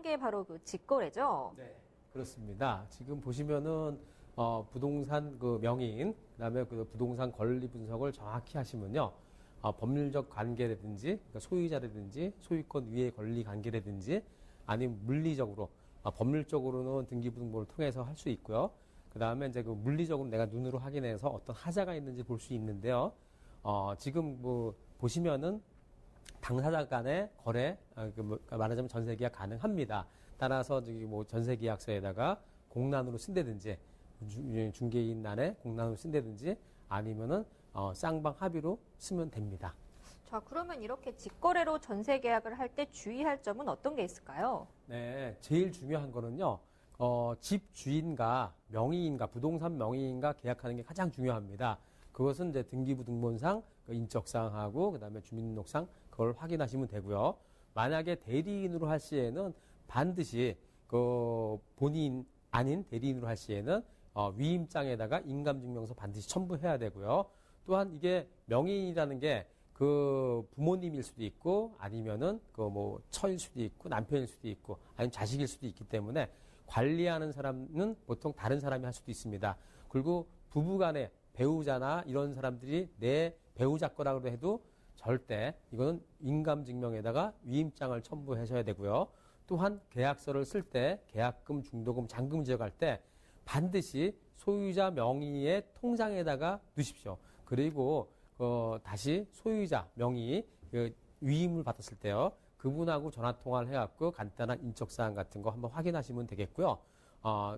게 바로 그 직거래죠. 네, 그렇습니다. 지금 보시면은 부동산 그 명의인, 그다음에 그 부동산 권리 분석을 정확히 하시면요, 법률적 관계라든지, 그러니까 소유자라든지, 소유권 위의 권리 관계라든지, 아니면 물리적으로, 법률적으로는 등기부등본을 통해서 할 수 있고요. 그다음에 이제 그 물리적으로 내가 눈으로 확인해서 어떤 하자가 있는지 볼 수 있는데요. 지금 뭐 보시면은 당사자 간의 거래, 말하자면 전세계약 가능합니다. 따라서 저기 뭐 전세계약서에다가 공란으로 쓴다든지, 중개인란에 공란으로 쓴다든지, 아니면은 쌍방 합의로 쓰면 됩니다. 자, 그러면 이렇게 직거래로 전세 계약을 할 때 주의할 점은 어떤 게 있을까요? 네, 제일 중요한 거는요, 집 주인과 명의인과 부동산 명의인과 계약하는 게 가장 중요합니다. 그것은 이제 등기부등본상 그 인적사항하고 그다음에 주민등록상 그걸 확인하시면 되고요. 만약에 대리인으로 할 시에는 반드시 그 본인 아닌 대리인으로 할 시에는 위임장에다가 인감증명서 반드시 첨부해야 되고요. 또한 이게 명의인이라는 게 그 부모님일 수도 있고 아니면은 그 뭐 처일 수도 있고 남편일 수도 있고 아니면 자식일 수도 있기 때문에 관리하는 사람은 보통 다른 사람이 할 수도 있습니다. 그리고 부부간에 배우자나 이런 사람들이 내 배우자 거라고 해도 절대 이거는 인감증명에다가 위임장을 첨부하셔야 되고요. 또한 계약서를 쓸 때 계약금, 중도금, 잔금 지역할 때 반드시 소유자 명의의 통장에다가 넣으십시오. 그리고 다시 소유자 명의 위임을 받았을 때요. 그분하고 전화 통화를 해갖고 간단한 인적사항 같은 거 한번 확인하시면 되겠고요.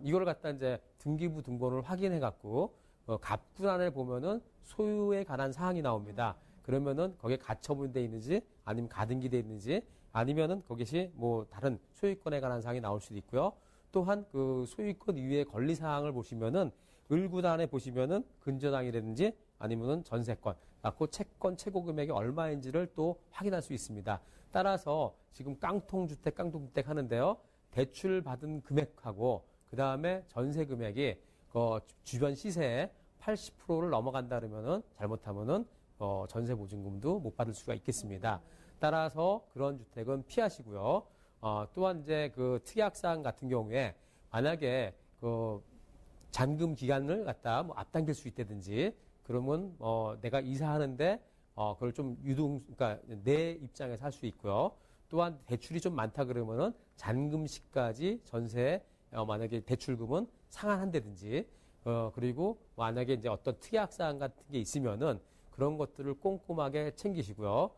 이걸 갖다 이제 등기부 등본을 확인해갖고 갑군안에 보면은 소유에 관한 사항이 나옵니다. 그러면은 거기에 가처분 돼 있는지 아니면 가등기 돼 있는지 아니면은 거기시 뭐 다른 소유권에 관한 사항이 나올 수도 있고요. 또한 그 소유권 이외의 권리 사항을 보시면은 을구단에 보시면은 근저당이라든지 아니면은 전세권, 그 채권 최고 금액이 얼마인지를 또 확인할 수 있습니다. 따라서 지금 깡통주택 하는데요. 대출 받은 금액하고 그 다음에 전세 금액이 주변 시세의 80%를 넘어간다 그러면은 잘못하면은 전세 보증금도 못 받을 수가 있겠습니다. 따라서 그런 주택은 피하시고요. 또한 이제 그 특약사항 같은 경우에 만약에 그 잔금 기간을 갖다 뭐 앞당길 수 있다든지 그러면 내가 이사하는데 그걸 좀 그러니까 내 입장에서 할 수 있고요. 또한 대출이 좀 많다 그러면은 잔금시까지 전세에 만약에 대출금은 상환한다든지 그리고 만약에 이제 어떤 특약사항 같은 게 있으면은 그런 것들을 꼼꼼하게 챙기시고요.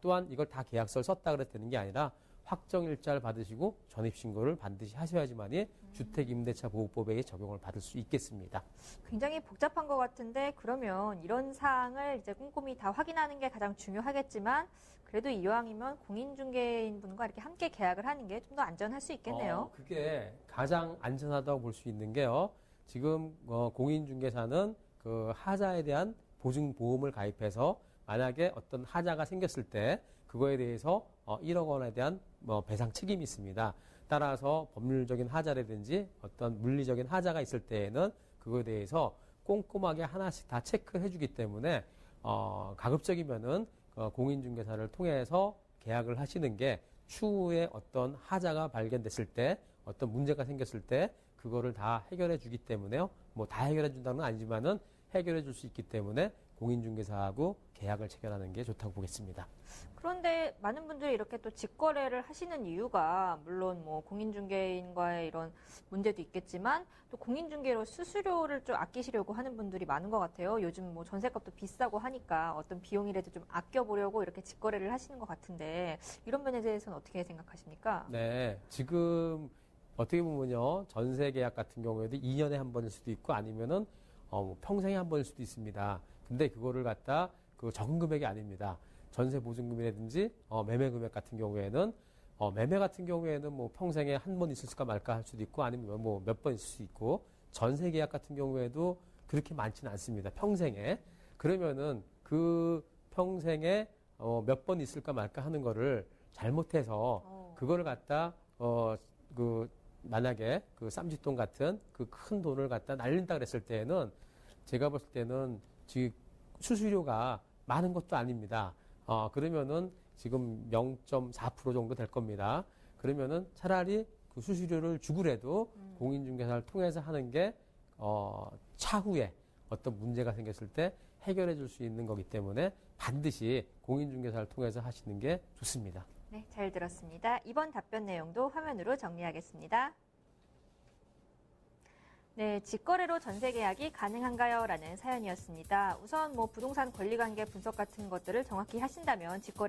또한 이걸 다 계약서를 썼다 그래도 되는 게 아니라 확정일자를 받으시고 전입신고를 반드시 하셔야지만이 주택임대차보호법에 적용을 받을 수 있겠습니다. 굉장히 복잡한 것 같은데 그러면 이런 사항을 이제 꼼꼼히 다 확인하는 게 가장 중요하겠지만 그래도 이왕이면 공인중개인분과 이렇게 함께 계약을 하는 게 좀 더 안전할 수 있겠네요. 그게 가장 안전하다고 볼 수 있는 게요. 지금 공인중개사는 그 하자에 대한 보증보험을 가입해서 만약에 어떤 하자가 생겼을 때 그거에 대해서 1억 원에 대한 배상 책임이 있습니다. 따라서 법률적인 하자라든지 어떤 물리적인 하자가 있을 때에는 그거에 대해서 꼼꼼하게 하나씩 다 체크해 주기 때문에 가급적이면은 공인중개사를 통해서 계약을 하시는 게 추후에 어떤 하자가 발견됐을 때 어떤 문제가 생겼을 때 그거를 다 해결해 주기 때문에요. 뭐 다 해결해 준다는 건 아니지만은 해결해 줄 수 있기 때문에 공인중개사하고 계약을 체결하는 게 좋다고 보겠습니다. 그런데 많은 분들이 이렇게 또 직거래를 하시는 이유가 물론 뭐 공인중개인과의 이런 문제도 있겠지만 또 공인중개로 수수료를 좀 아끼시려고 하는 분들이 많은 것 같아요. 요즘 뭐 전셋값도 비싸고 하니까 어떤 비용이라도 좀 아껴보려고 이렇게 직거래를 하시는 것 같은데 이런 면에 대해서는 어떻게 생각하십니까? 네, 지금 어떻게 보면요 전세 계약 같은 경우에도 2년에 한 번일 수도 있고 아니면은 평생에 한 번일 수도 있습니다. 근데 그거를 갖다 그 적은 금액이 아닙니다. 전세 보증금이라든지 매매 금액 같은 경우에는 매매 같은 경우에는 뭐 평생에 한 번 있을까 말까 할 수도 있고 아니면 뭐 몇 번 있을 수 있고 전세 계약 같은 경우에도 그렇게 많지는 않습니다. 평생에. 그러면은 그 평생에 몇 번 있을까 말까 하는 거를 잘못해서 그거를 갖다 만약에 그 쌈짓돈 같은 그 큰 돈을 갖다 날린다 그랬을 때에는 제가 봤을 때는 지금 수수료가 많은 것도 아닙니다. 그러면은 지금 0.4% 정도 될 겁니다. 그러면은 차라리 그 수수료를 주고라도 공인중개사를 통해서 하는 게 차후에 어떤 문제가 생겼을 때 해결해 줄 수 있는 거기 때문에 반드시 공인중개사를 통해서 하시는 게 좋습니다. 네, 잘 들었습니다. 이번 답변 내용도 화면으로 정리하겠습니다. 네, 직거래로 전세 계약이 가능한가요? 라는 사연이었습니다. 우선 부동산 권리관계 분석 같은 것들을 정확히 하신다면 직거래